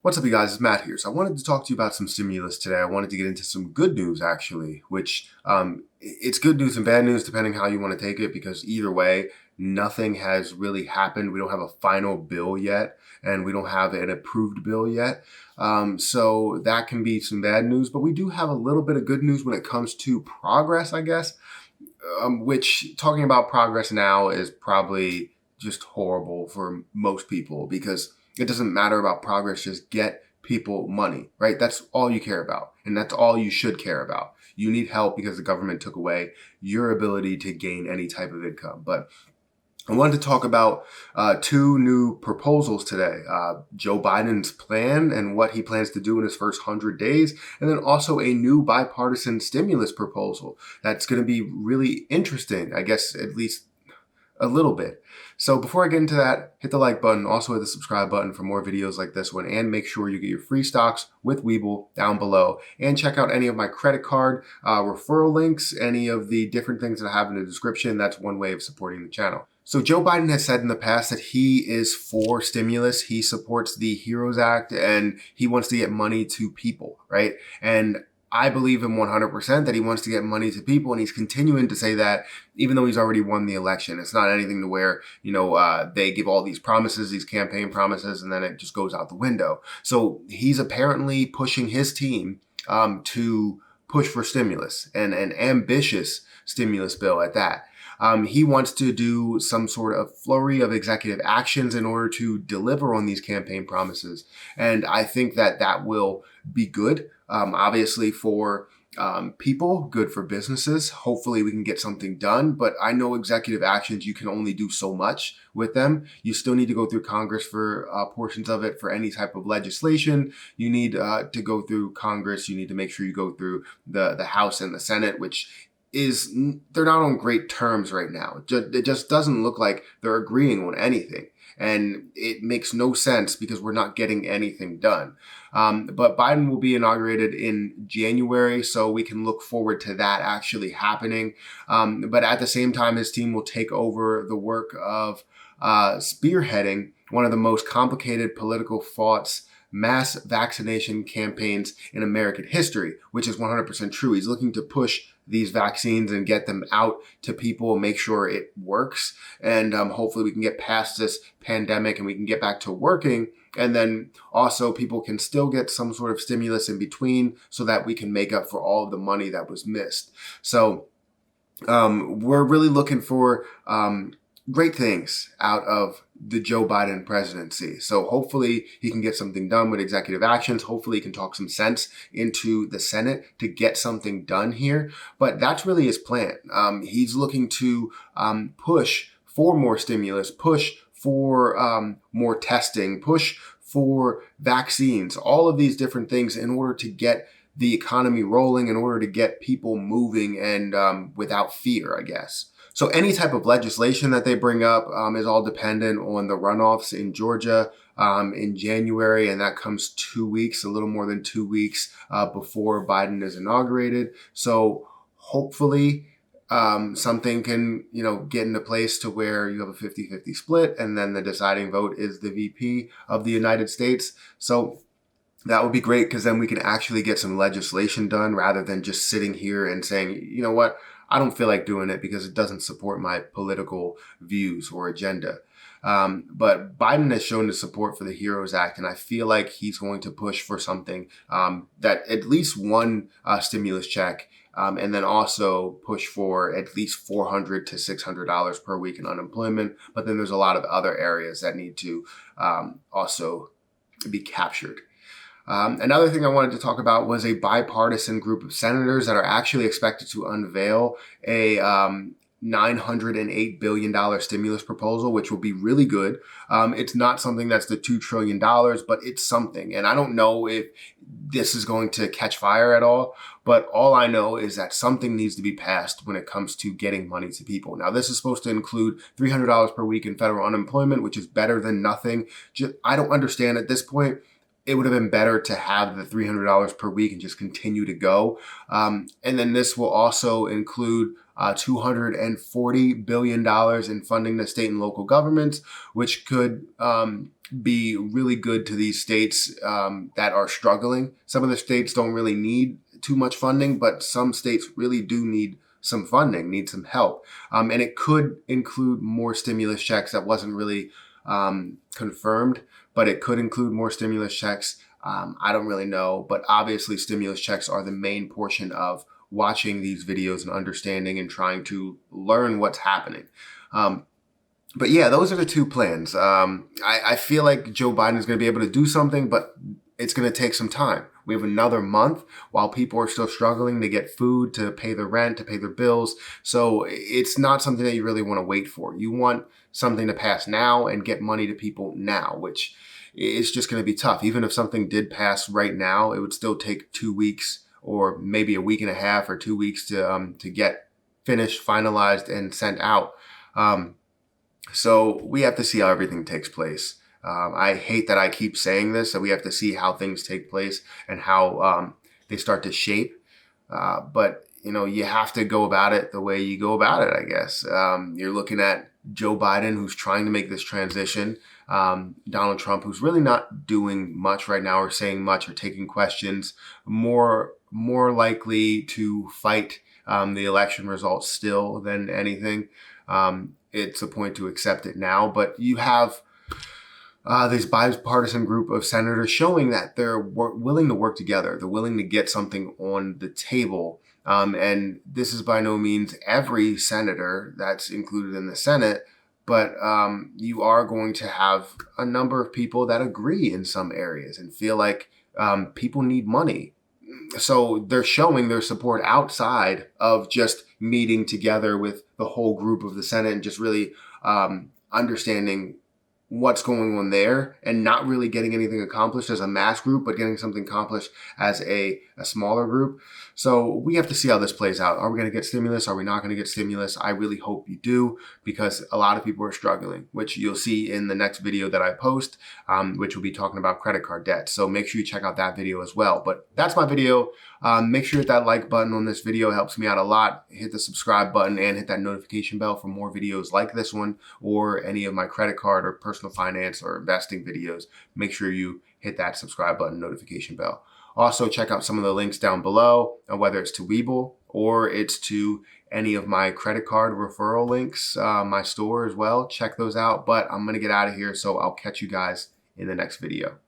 What's up, you guys? It's Matt here. So I wanted to talk to you about some stimulus today. I wanted to get into some good news, actually, which it's good news and bad news depending how you want to take it, because either way, nothing has really happened. We don't have a final bill yet, and we don't have an approved bill yet. So that can be some bad news, but we do have a little bit of good news when it comes to progress, I guess, which talking about progress now is probably just horrible for most people because it doesn't matter about progress. Just get people money, right? That's all you care about. And that's all you should care about. You need help because the government took away your ability to gain any type of income. But I wanted to talk about two new proposals today. Joe Biden's plan and what he plans to do in his first 100 days, and then also a new bipartisan stimulus proposal that's going to be really interesting, I guess, at least a little bit. So before I get into that, hit the like button, also hit the subscribe button for more videos like this one, and make sure you get your free stocks with Webull down below, and check out any of my credit card referral links, any of the different things that I have in the description. That's one way of supporting the channel. So Joe Biden has said in the past that he is for stimulus. He supports the HEROES Act and he wants to get money to people, right? And I believe him 100% that he wants to get money to people, and he's continuing to say that even though he's already won the election. It's not anything to where, they give all these promises, these campaign promises, and then it just goes out the window. So he's apparently pushing his team to push for stimulus, and an ambitious stimulus bill at that. He wants to do some sort of flurry of executive actions in order to deliver on these campaign promises. And I think that that will be good, obviously for people, good for businesses. Hopefully we can get something done, but I know executive actions, you can only do so much with them. You still need to go through Congress for portions of it. For any type of legislation, you need to go through Congress. You need to make sure you go through the House and the Senate, which they're not on great terms right now. It just doesn't look like they're agreeing on anything. And it makes no sense because we're not getting anything done. But Biden will be inaugurated in January, so we can look forward to that actually happening. But at the same time, his team will take over the work of spearheading one of the most complicated political thoughts, mass vaccination campaigns in American history, which is 100% true. He's looking to push these vaccines and get them out to people and make sure it works. And hopefully we can get past this pandemic and we can get back to working. And then also people can still get some sort of stimulus in between so that we can make up for all of the money that was missed. So we're really looking for great things out of the Joe Biden presidency. So hopefully he can get something done with executive actions. Hopefully he can talk some sense into the Senate to get something done here. But that's really his plan. He's looking to push for more stimulus, push for more testing, push for vaccines, all of these different things in order to get the economy rolling, in order to get people moving and without fear, I guess. So any type of legislation that they bring up is all dependent on the runoffs in Georgia in January, and that comes 2 weeks, a little more than 2 weeks before Biden is inaugurated. So hopefully something can, get into place to where you have a 50-50 split, and then the deciding vote is the VP of the United States. So that would be great, because then we can actually get some legislation done rather than just sitting here and saying, you know what, I don't feel like doing it because it doesn't support my political views or agenda. But Biden has shown his support for the HEROES Act, and I feel like he's going to push for something that at least one stimulus check, and then also push for at least $400 to $600 per week in unemployment. But then there's a lot of other areas that need to also be captured. Another thing I wanted to talk about was a bipartisan group of senators that are actually expected to unveil a $908 billion stimulus proposal, which will be really good. It's not something that's the $2 trillion, but it's something. And I don't know if this is going to catch fire at all, but all I know is that something needs to be passed when it comes to getting money to people. Now, this is supposed to include $300 per week in federal unemployment, which is better than nothing. I don't understand at this point. it would have been better to have the $300 per week and just continue to go. And then this will also include $240 billion in funding the state and local governments, which could be really good to these states that are struggling. Some of the states don't really need too much funding, but some states really do need some funding, need some help. And it could include more stimulus checks. That wasn't really confirmed, but it could include more stimulus checks. I don't really know, but obviously stimulus checks are the main portion of watching these videos and understanding and trying to learn what's happening. But yeah, those are the two plans. I feel like Joe Biden is going to be able to do something, but it's going to take some time. We have another month while people are still struggling to get food, to pay their rent, to pay their bills. So it's not something that you really want to wait for. You want something to pass now and get money to people now, which is just going to be tough. Even if something did pass right now, it would still take 2 weeks or maybe a week and a half or 2 weeks to get finished, finalized, and sent out. So we have to see how everything takes place. I hate that I keep saying this, that we have to see how things take place and how they start to shape. But, you have to go about it the way you go about it, I guess. You're looking at Joe Biden, who's trying to make this transition. Donald Trump, who's really not doing much right now or saying much or taking questions, more likely to fight the election results still than anything. It's a point to accept it now, but you have this bipartisan group of senators showing that they're willing to work together. They're willing to get something on the table. And this is by no means every senator that's included in the Senate, but you are going to have a number of people that agree in some areas and feel like people need money. So they're showing their support outside of just meeting together with the whole group of the Senate and just really understanding what's going on there and not really getting anything accomplished as a mass group, but getting something accomplished as a smaller group. So we have to see how this plays out. Are we going to get stimulus? Are we not going to get stimulus? I really hope you do, because a lot of people are struggling, which you'll see in the next video that I post, which will be talking about credit card debt. So make sure you check out that video as well. But that's my video. Make sure you hit that like button on this video. It helps me out a lot. Hit the subscribe button and hit that notification bell for more videos like this one or any of my credit card or personal finance or investing videos. Make sure you hit that subscribe button, notification bell. Also, check out some of the links down below, whether it's to Webull or it's to any of my credit card referral links, my store as well. Check those out. But I'm going to get out of here, so I'll catch you guys in the next video.